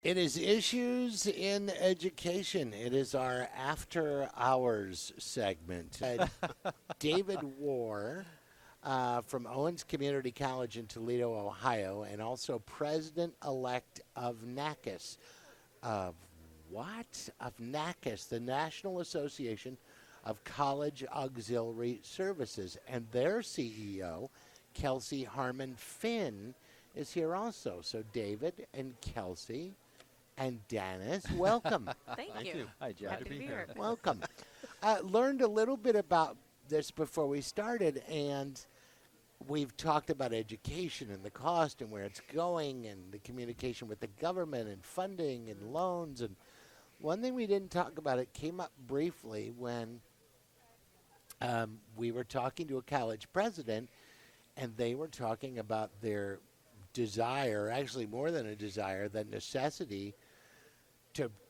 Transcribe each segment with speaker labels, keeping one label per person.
Speaker 1: It is Issues in Education. It is our after hours segment. David Wahr from Owens Community College in Toledo, Ohio, and also president-elect of NACAS. Of what? Of NACAS, the National Association of College Auxiliary Services. And their CEO, Kelsey Harmon Finn, is here also. So David and Kelsey and Dennis, welcome.
Speaker 2: Thank you.
Speaker 3: Hi, Jeff.
Speaker 2: Happy to be here.
Speaker 1: Welcome. Learned a little bit about this before we started, and we've talked about education and the cost and where it's going and the communication with the government and funding and loans. And one thing we didn't talk about, it came up briefly when we were talking to a college president, and they were talking about their desire, actually more than a desire, the necessity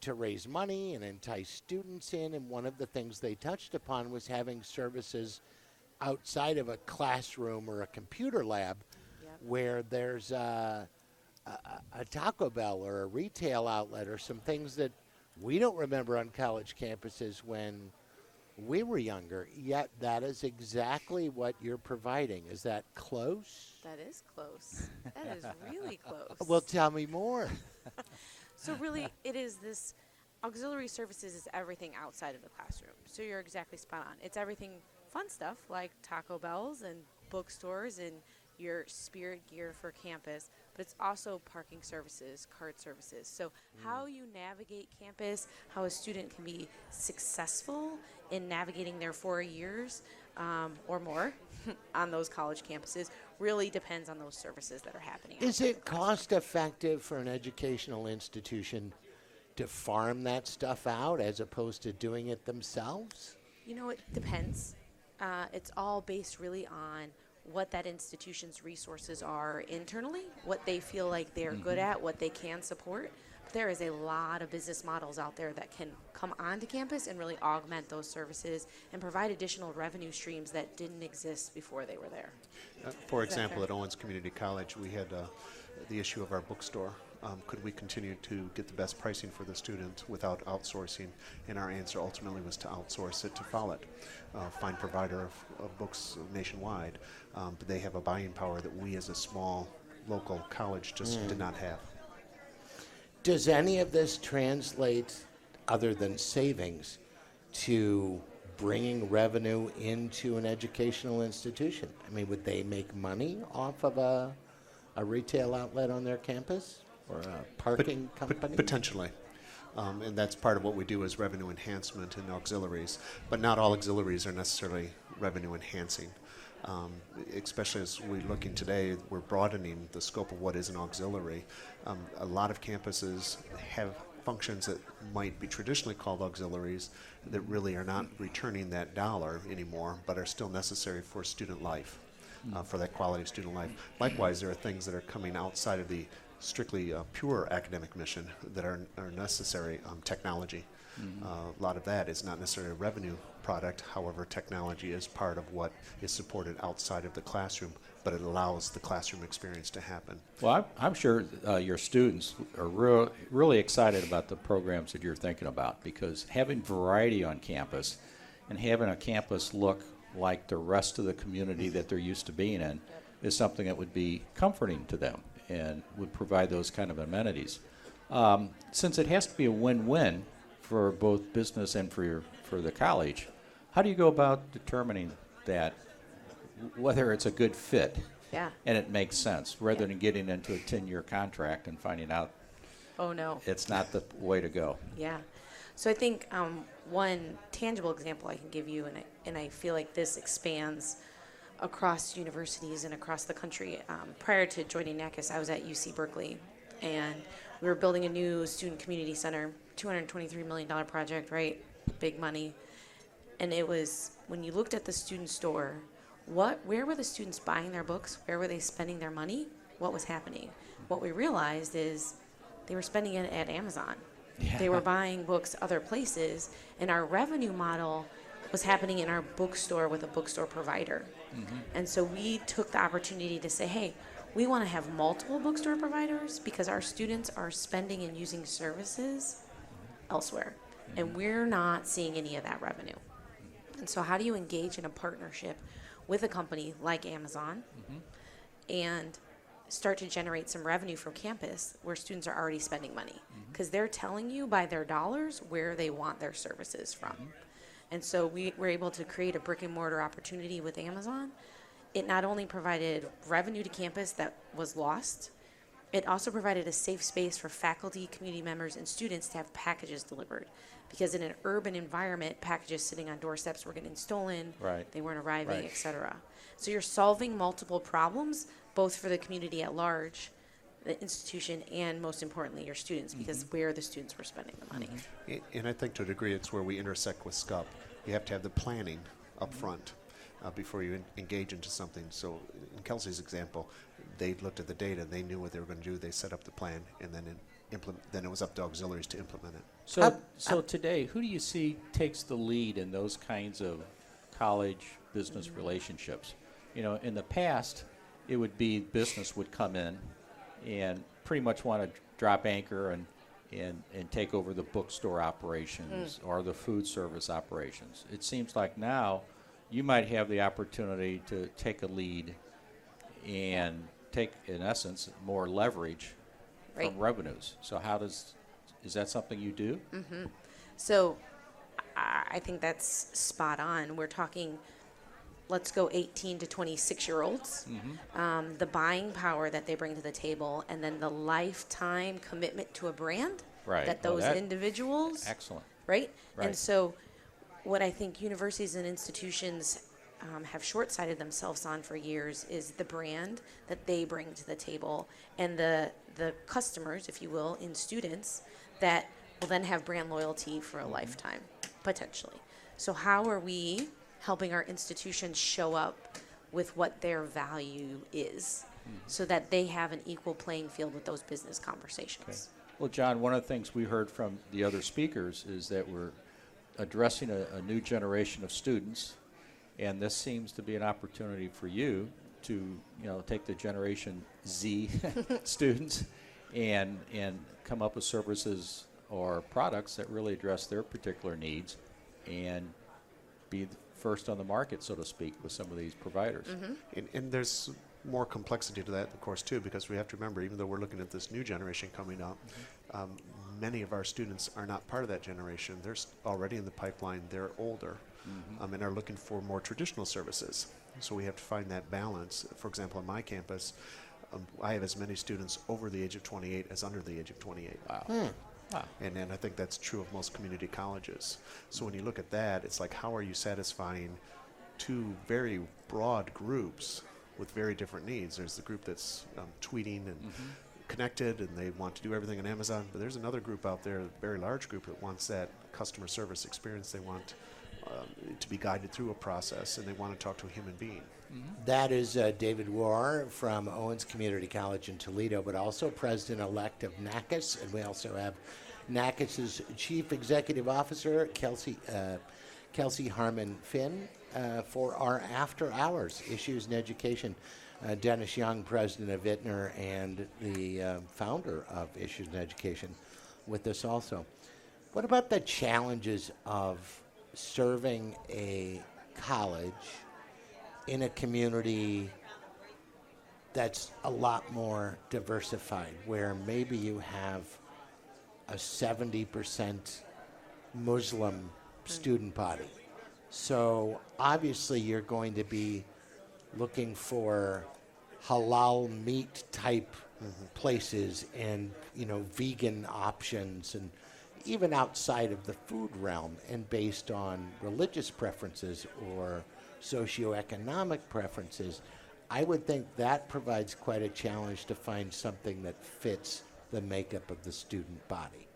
Speaker 1: to raise money and entice students in. And one of the things they touched upon was having services outside of a classroom or a computer lab, where there's a Taco Bell or a retail outlet or some things that we don't remember on college campuses when we were younger. Yet that is exactly what you're providing. Is that close?
Speaker 2: That is close. That is really close.
Speaker 1: Well, tell me more.
Speaker 2: So really, it is this auxiliary services is everything outside of the classroom. So you're exactly spot on. It's everything fun stuff like Taco Bells and bookstores and your spirit gear for campus, but it's also parking services, cart services. So how you navigate campus, how a student can be successful in navigating their 4 years or more on those college campuses really depends on those services that are happening.
Speaker 1: Is it cost effective for an educational institution to farm that stuff out as opposed to doing it themselves?
Speaker 2: You know, it depends. It's all based really on what that institution's resources are internally, what they feel like they're good at, what they can support. There is a lot of business models out there that can come onto campus and really augment those services and provide additional revenue streams that didn't exist before they were there.
Speaker 3: For example, at Owens Community College, we had the issue of our bookstore. Could we continue to get the best pricing for the student without outsourcing? And our answer ultimately was to outsource it to Follett, fine provider of books nationwide. But they have a buying power that we as a small local college just did not have.
Speaker 1: Does any of this translate, other than savings, to bringing revenue into an educational institution? I mean, would they make money off of a retail outlet on their campus or a parking company?
Speaker 3: Potentially. And that's part of what we do is revenue enhancement and auxiliaries. But not all auxiliaries are necessarily revenue enhancing. Especially as we're looking today, we're broadening the scope of what is an auxiliary. A lot of campuses have functions that might be traditionally called auxiliaries that really are not returning that dollar anymore, but are still necessary for student life, for that quality of student life. Likewise, there are things that are coming outside of the strictly pure academic mission that are necessary, technology. A lot of that is not necessarily a revenue product. However, technology is part of what is supported outside of the classroom, but it allows the classroom experience to happen.
Speaker 4: Well, I'm sure your students are really excited about the programs that you're thinking about, because having variety on campus and having a campus look like the rest of the community that they're used to being in is something that would be comforting to them and would provide those kind of amenities. Since it has to be a win-win for both business and for the college, how do you go about determining that, whether it's a good fit and it makes sense, rather than getting into a 10-year contract and finding out it's not the way to go?
Speaker 2: Yeah. So I think one tangible example I can give you, and I feel like this expands across universities and across the country. Prior to joining NACAS, I was at UC Berkeley, and we were building a new student community center, $223 million project, right? Big money. And it was, when you looked at the student store, where were the students buying their books? Where were they spending their money? What was happening? What we realized is they were spending it at Amazon. Yeah. They were buying books other places, and our revenue model was happening in our bookstore with a bookstore provider. And so we took the opportunity to say, hey, we want to have multiple bookstore providers because our students are spending and using services elsewhere, and we're not seeing any of that revenue. And so how do you engage in a partnership with a company like Amazon and start to generate some revenue from campus where students are already spending money? Because they're telling you by their dollars where they want their services from. And so we were able to create a brick and mortar opportunity with Amazon. It not only provided revenue to campus that was lost, it also provided a safe space for faculty, community members, and students to have packages delivered. Because in an urban environment, packages sitting on doorsteps were getting stolen,
Speaker 4: Right.
Speaker 2: they weren't arriving,
Speaker 4: Right.
Speaker 2: et cetera. So you're solving multiple problems, both for the community at large, the institution, and most importantly, your students, because where the students were spending the money.
Speaker 3: And I think to a degree it's where we intersect with SCUP. You have to have the planning up front before you engage into something. So in Kelsey's example, they looked at the data, they knew what they were going to do, they set up the plan, and then then it was up to auxiliaries to implement it.
Speaker 4: So today, who do you see takes the lead in those kinds of college business relationships? You know, in the past, it would be business would come in and pretty much want to drop anchor and take over the bookstore operations or the food service operations. It seems like now you might have the opportunity to take a lead and take, in essence, more leverage
Speaker 2: Right.
Speaker 4: from revenues. So is that something you do?
Speaker 2: So I think that's spot on. We're talking, let's go 18 to 26-year-olds, the buying power that they bring to the table, and then the lifetime commitment to a brand
Speaker 4: Right.
Speaker 2: that
Speaker 4: Well,
Speaker 2: those
Speaker 4: that-
Speaker 2: individuals,
Speaker 4: Excellent.
Speaker 2: right?
Speaker 4: Right.
Speaker 2: And so what I think universities and institutions have short-sighted themselves on for years is the brand that they bring to the table and the customers, if you will, in students that will then have brand loyalty for a lifetime, potentially. So how are we helping our institutions show up with what their value is so that they have an equal playing field with those business conversations?
Speaker 4: Well, John, one of the things we heard from the other speakers is that we're addressing a new generation of students, and this seems to be an opportunity for you to, take the Generation Z students and come up with services or products that really address their particular needs and be the first on the market, so to speak, with some of these providers.
Speaker 3: And there's more complexity to that, of course, too, because we have to remember, even though we're looking at this new generation coming up, many of our students are not part of that generation. They're already in the pipeline. They're older and are looking for more traditional services. So we have to find that balance. For example, on my campus, I have as many students over the age of 28 as under the age of 28.
Speaker 4: Wow. Wow.
Speaker 3: And I think that's true of most community colleges. So when you look at that, it's like, how are you satisfying two very broad groups with very different needs? There's the group that's tweeting and connected, and they want to do everything on Amazon. But there's another group out there, a very large group, that wants that customer service experience. They want to be guided through a process, and they want to talk to a human being.
Speaker 1: That is David Wahr from Owens Community College in Toledo, but also president-elect of NACAS, and we also have NACAS's Chief Executive Officer, Kelsey Harmon Finn, for our After Hours Issues in Education. Dennis Young, president of Vintner and the founder of Issues in Education, with us also. What about the challenges of serving a college in a community that's a lot more diversified, where maybe you have a 70% Muslim student body? So obviously you're going to be looking for halal meat type places and, vegan options, and even outside of the food realm, and based on religious preferences or socioeconomic preferences. I would think that provides quite a challenge to find something that fits the makeup of the student body.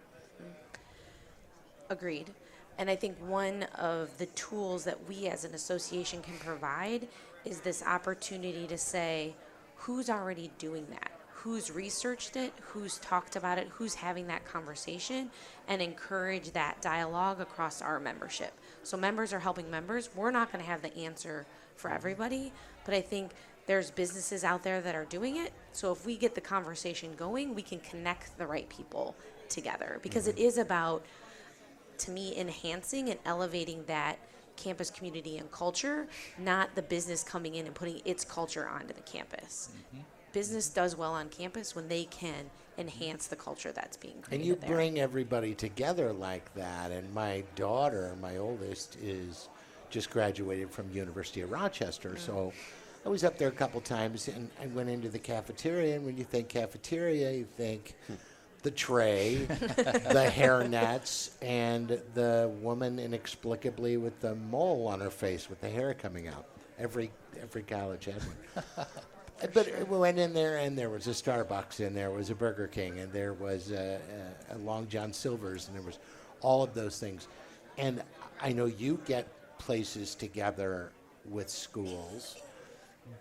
Speaker 2: Agreed. And I think one of the tools that we as an association can provide is this opportunity to say, who's already doing that? Who's researched it? Who's talked about it? Who's having that conversation? And encourage that dialogue across our membership. So members are helping members. We're not going to have the answer for everybody, but I think there's businesses out there that are doing it. So if we get the conversation going, we can connect the right people together, because it is about, to me, enhancing and elevating that campus community and culture, not the business coming in and putting its culture onto the campus. Business does well on campus when they can enhance the culture that's being created
Speaker 1: And you
Speaker 2: there.
Speaker 1: bring everybody together like that. And my daughter, my oldest, is just graduated from University of Rochester. So I was up there a couple times, and I went into the cafeteria. And when you think cafeteria, you think the tray, the hairnets, and the woman inexplicably with the mole on her face with the hair coming out. Every college had one. But we went in there, and there was a Starbucks, and there was a Burger King, and there was a Long John Silver's, and there was all of those things. And I know you get places together with schools,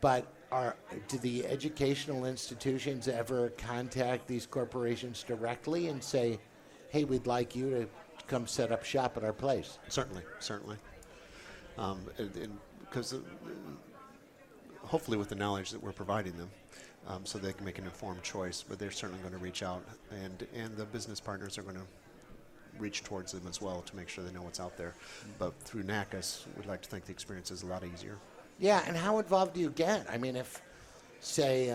Speaker 1: but do the educational institutions ever contact these corporations directly and say, hey, we'd like you to come set up shop at our place?
Speaker 3: Certainly. Because hopefully with the knowledge that we're providing them, so they can make an informed choice, but they're certainly going to reach out, and the business partners are going to reach towards them as well to make sure they know what's out there. But through NACAS, we'd like to think the experience is a lot easier.
Speaker 1: Yeah, and how involved do you get? I mean, if, say,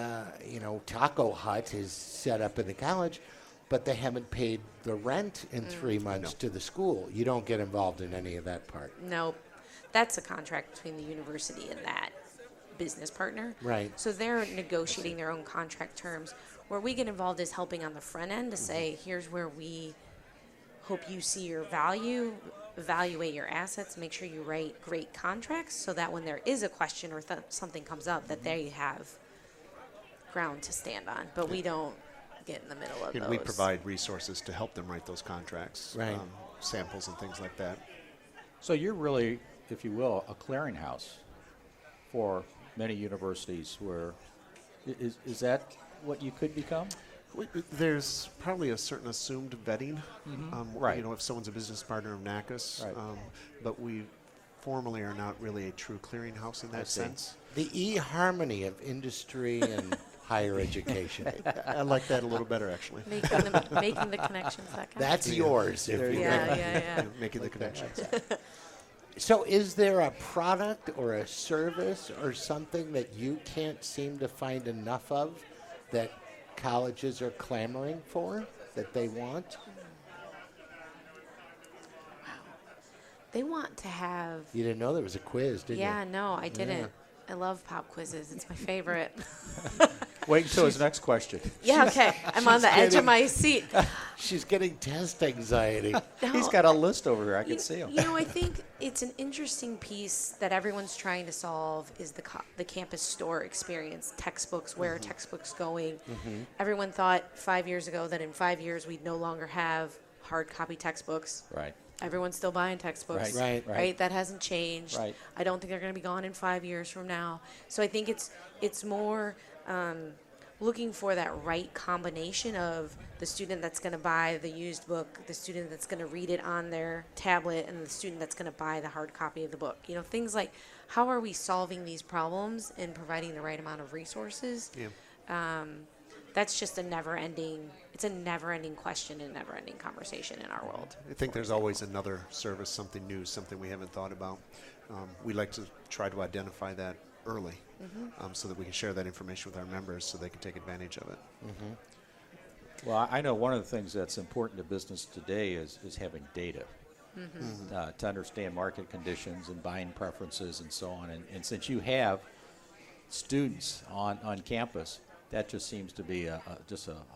Speaker 1: Taco Hut is set up in the college, but they haven't paid the rent in 3 months to the school, you don't get involved in any of that part.
Speaker 2: Nope. That's a contract between the university and that business partner.
Speaker 1: Right.
Speaker 2: So they're negotiating their own contract terms. Where we get involved is helping on the front end to say, here's where we hope you see your value, evaluate your assets, make sure you write great contracts so that when there is a question or something comes up, that they have ground to stand on. But we don't get in the middle of those.
Speaker 3: We provide resources to help them write those contracts,
Speaker 1: Right.
Speaker 3: Samples and things like that.
Speaker 4: So you're really, if you will, a clearinghouse for many universities. Where is that what you could become?
Speaker 3: There's probably a certain assumed vetting,
Speaker 4: Right.
Speaker 3: If someone's a business partner of NACAS,
Speaker 4: Right.
Speaker 3: But we formally are not really a true clearinghouse in that
Speaker 4: see.
Speaker 3: sense.
Speaker 1: The e-harmony of industry and higher education.
Speaker 3: I like that a little better, actually.
Speaker 2: Making the connections that kind
Speaker 1: That's yours. If
Speaker 3: There
Speaker 1: you
Speaker 3: you
Speaker 1: think-
Speaker 3: go.
Speaker 2: Yeah.
Speaker 3: Making the connections.
Speaker 1: So is there a product or a service or something that you can't seem to find enough of that colleges are clamoring for, that they want?
Speaker 2: They want to have.
Speaker 1: You didn't know there was a quiz, did
Speaker 2: Yeah,
Speaker 1: you?
Speaker 2: no, I didn't.
Speaker 1: Yeah.
Speaker 2: I love pop quizzes. It's my favorite.
Speaker 4: Wait until his next question.
Speaker 2: Yeah, okay. I'm on the edge of
Speaker 1: getting-
Speaker 2: my seat.
Speaker 1: She's getting test anxiety.
Speaker 4: He's got a list over here. I can see him.
Speaker 2: I think it's an interesting piece that everyone's trying to solve is the campus store experience. Textbooks, where are textbooks going? Everyone thought 5 years ago that in 5 years we'd no longer have hard copy textbooks.
Speaker 4: Right.
Speaker 2: Everyone's still buying textbooks.
Speaker 1: Right.
Speaker 2: Right. That hasn't changed.
Speaker 4: Right.
Speaker 2: I don't think they're going to be gone in 5 years from now. So I think it's more looking for that right combination of the student that's going to buy the used book, the student that's going to read it on their tablet, and the student that's going to buy the hard copy of the book. Things like how are we solving these problems and providing the right amount of resources?
Speaker 3: Yeah.
Speaker 2: That's just a never-ending question and never-ending conversation in our world.
Speaker 3: I think there's always another service, something new, something we haven't thought about. We like to try to identify that early, so that we can share that information with our members so they can take advantage of it.
Speaker 4: Well, I know one of the things that's important to business today is having data to understand market conditions and buying preferences and so on. And since you have students on campus, that just seems to be a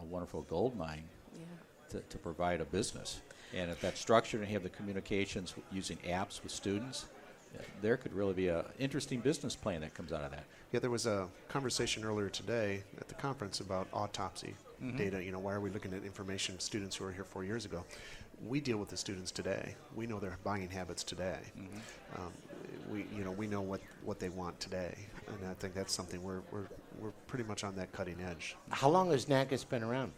Speaker 4: wonderful gold mine to provide a business. And if that's structured and you have the communications using apps with students, there could really be an interesting business plan that comes out of that.
Speaker 3: Yeah, there was a conversation earlier today at the conference about autopsy data. Why are we looking at information students who were here 4 years ago? We deal with the students today. We know their buying habits today. We know what they want today, and I think that's something we're pretty much on that cutting edge.
Speaker 1: How long has NACAS been around?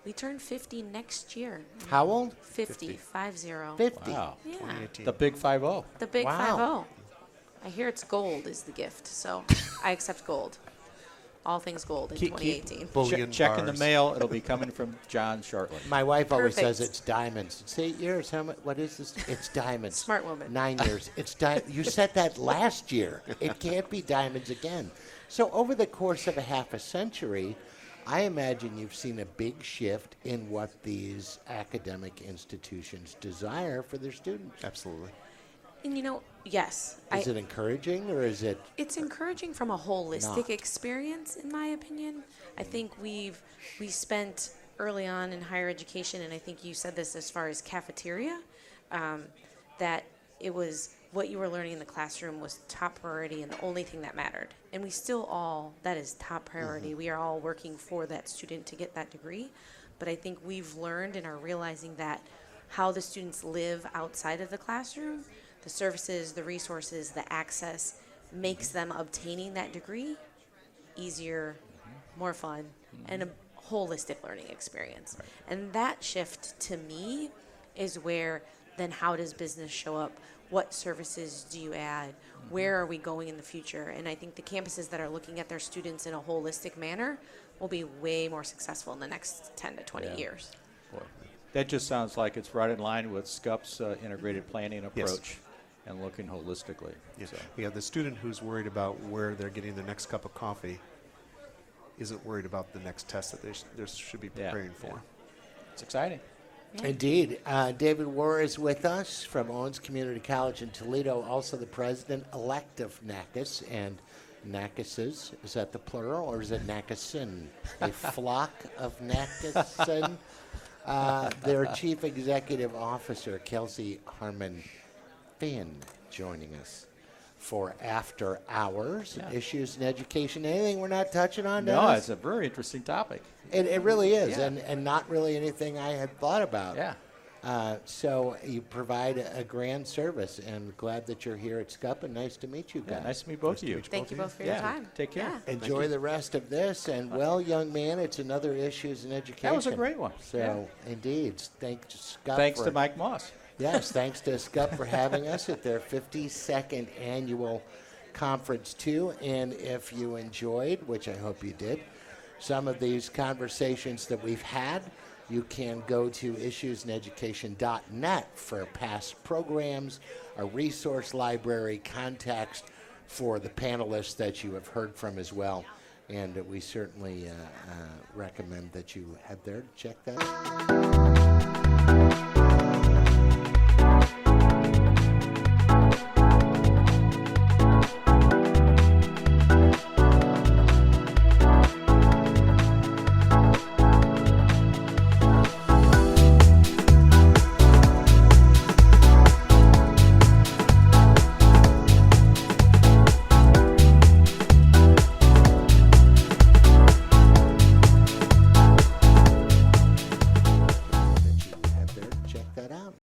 Speaker 2: We turn 50 next year.
Speaker 1: How old?
Speaker 2: 50, 50.
Speaker 1: 50.
Speaker 4: Wow.
Speaker 2: Yeah.
Speaker 3: 2018.
Speaker 4: The big 5-0.
Speaker 2: The big
Speaker 1: Wow.
Speaker 2: 5-0. I hear it's gold is the gift, so I accept gold. All things gold in
Speaker 4: Keep-
Speaker 2: 2018.
Speaker 3: Bullion
Speaker 4: Check in the
Speaker 3: bars.
Speaker 4: mail. It'll be coming from John shortly.
Speaker 1: My wife always says
Speaker 2: Perfect.
Speaker 1: it's diamonds. It's 8 years. How much? What is this? It's diamonds.
Speaker 2: Smart woman.
Speaker 1: 9 years. It's You said that last year. It can't be diamonds again. So over the course of a half a century, I imagine you've seen a big shift in what these academic institutions desire for their students.
Speaker 3: Absolutely.
Speaker 2: And yes,
Speaker 1: Is it encouraging or is it?
Speaker 2: it's encouraging from a holistic
Speaker 1: Not.
Speaker 2: experience, in my opinion. I think we spent early on in higher education, and I think you said this as far as cafeteria, that it was what you were learning in the classroom was top priority and the only thing that mattered. And we still that is top priority. We are all working for that student to get that degree. But I think we've learned and are realizing that how the students live outside of the classroom, the services, the resources, the access, makes them obtaining that degree easier, more fun, and a holistic learning experience. And that shift to me is where then how does business show up? What services do you add? Where are we going in the future? And I think the campuses that are looking at their students in a holistic manner will be way more successful in the next 10 to 20
Speaker 4: Yeah.
Speaker 2: years.
Speaker 4: Boy, that just sounds like it's right in line with SCUP's integrated planning
Speaker 3: Yes.
Speaker 4: approach and looking holistically.
Speaker 3: Yeah.
Speaker 4: So,
Speaker 3: Yeah, the student who's worried about where they're getting their next cup of coffee isn't worried about the next test that they should be
Speaker 4: Yeah,
Speaker 3: preparing for.
Speaker 4: yeah. It's exciting.
Speaker 1: Indeed. David Wahr is with us from Owens Community College in Toledo, also the president-elect of NACAS and NACASes. Is that the plural or is it NACASin? A flock of NACASin? Their chief executive officer, Kelsey Harmon Finn, joining us for After Hours,
Speaker 4: Yeah.
Speaker 1: Issues in Education. Anything we're not touching on,
Speaker 4: No,
Speaker 1: Dennis?
Speaker 4: it's a very interesting topic.
Speaker 1: It really is,
Speaker 4: Yeah.
Speaker 1: and not really anything I had thought about.
Speaker 4: Yeah.
Speaker 1: So you provide a grand service, and glad that you're here at SCUP, and nice to meet you
Speaker 4: Yeah,
Speaker 1: guys.
Speaker 4: nice to meet both of you.
Speaker 2: Thank you both for
Speaker 4: Yeah.
Speaker 2: your time.
Speaker 4: Take care.
Speaker 2: Yeah.
Speaker 1: Enjoy the rest of this, and well, young man, it's another Issues in Education.
Speaker 4: That was a great one.
Speaker 1: So, indeed, thanks to SCUP.
Speaker 4: Thanks
Speaker 1: for,
Speaker 4: to Mike Moss.
Speaker 1: Yes, thanks to SCUP for having us at their 52nd annual conference too. And if you enjoyed, which I hope you did, some of these conversations that we've had, you can go to issueseneducation.net for past programs, a resource library, context for the panelists that you have heard from as well. And we certainly recommend that you head there to check that out.